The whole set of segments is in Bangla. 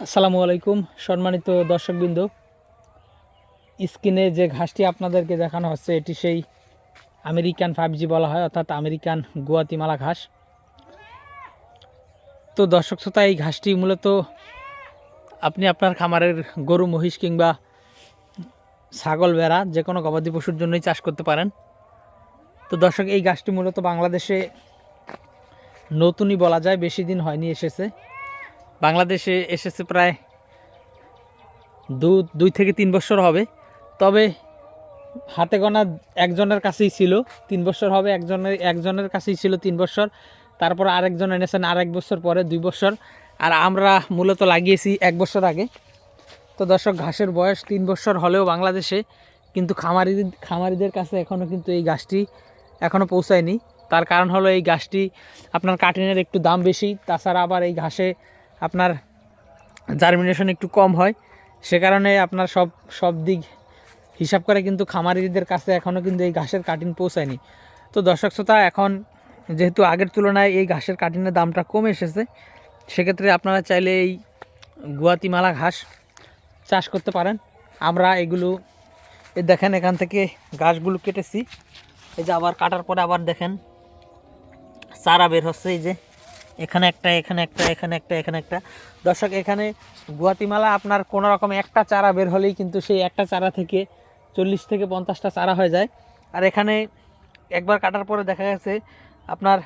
আসসালামু আলাইকুম সম্মানিত দর্শকবৃন্দ। স্ক্রিনে যে ঘাসটি আপনাদেরকে দেখানো হচ্ছে এটি সেই আমেরিকান 5G বলা হয়, অর্থাৎ আমেরিকান গুয়াতিমালা ঘাস। তো দর্শক শ্রোতা, এই ঘাসটি মূলত আপনি আপনার খামারের গরু মহিষ কিংবা ছাগল ভেড়া যে কোনো গবাদি পশুর জন্যই চাষ করতে পারেন। তো দর্শক, এই ঘাসটি মূলত বাংলাদেশে নতুনই বলা যায়, বেশি দিন হয়নি এসেছে। বাংলাদেশে এসেছে প্রায় 2 থেকে 3 বছর হবে। তবে হাতে গোনা একজনের কাছেই ছিল 3 বছর হবে, একজনের কাছেই ছিল 3 বছর। তারপর আরেকজন এনেছেন আর 1 বছর পরে 2 বছর, আর আমরা মূলত লাগিয়েছি 1 বছর আগে। তো দর্শক, ঘাসের বয়স 3 বছর হলেও বাংলাদেশে কিন্তু খামারিদের কাছে এখনও কিন্তু এই গাছটি এখনও পৌঁছায়নি। তার কারণ হলো এই গাছটি আপনার কাটিনের একটু দাম বেশি, তাছাড়া আবার এই ঘাসে আপনার জার্মিনেশন একটু কম হয়। সে কারণে আপনার সব দিক হিসাব করে কিন্তু খামারিদের কাছে এখনও কিন্তু এই ঘাসের কাটিন পৌঁছায়নি। তো দর্শক শ্রোতা, এখন যেহেতু আগের তুলনায় এই ঘাসের কাটিনের দামটা কমে এসেছে, সেক্ষেত্রে আপনারা চাইলে এই গুয়াতিমালা ঘাস চাষ করতে পারেন। আমরা এগুলো দেখেন, এখান থেকে ঘাসগুলো কেটেছি, এই যে আবার কাটার পরে আবার দেখেন চারা বের হচ্ছে। এই যে এখানে একটা, এখানে একটা, এখানে একটা, এখানে একটা। দর্শক, এখানে গুয়াতিমালা আপনার কোনো রকম একটা চারা বের হলেই কিন্তু সেই একটা চারা থেকে 40 থেকে 50টা চারা হয়ে যায়। আর এখানে একবার কাটার পরে দেখা গেছে আপনার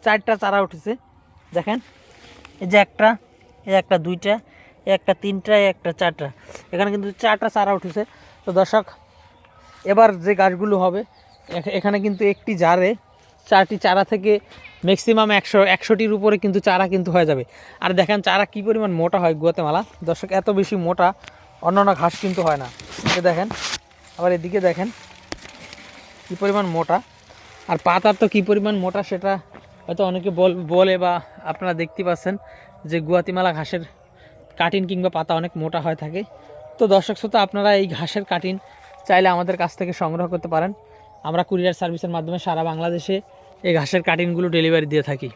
4টা চারা উঠেছে। দেখেন, এই যে একটা, এই একটা, 2টা, এই একটা, 3টা, এই একটা, 4টা। এখানে কিন্তু 4টা চারা উঠেছে। তো দর্শক, এবার যে গাছগুলো হবে এখানে কিন্তু একটি জারে 4টি চারা থেকে ম্যাক্সিমাম 100-100টির উপরে কিন্তু চারা কিন্তু হয়ে যাবে। আর দেখেন চারা কী পরিমাণ মোটা হয় গুয়াতেমালা। দর্শক, এত বেশি মোটা অন্যান্য ঘাস কিন্তু হয় না। এ দেখেন, আবার এদিকে দেখেন কী পরিমাণ মোটা। আর পাতার তো কী পরিমাণ মোটা সেটা হয়তো অনেকে বলে বা আপনারা দেখতে পাচ্ছেন যে গুয়াতিমালা ঘাসের কাটিন কিংবা পাতা অনেক মোটা হয়ে থাকে। তো দর্শক শ্রোতা, আপনারা এই ঘাসের কাটিন চাইলে আমাদের কাছ থেকে সংগ্রহ করতে পারেন। আমরা কুরিয়ার সার্ভিসের মাধ্যমে সারা বাংলাদেশে এই ঘাসের কাটিনগুলো ডেলিভারি দিয়ে থাকি।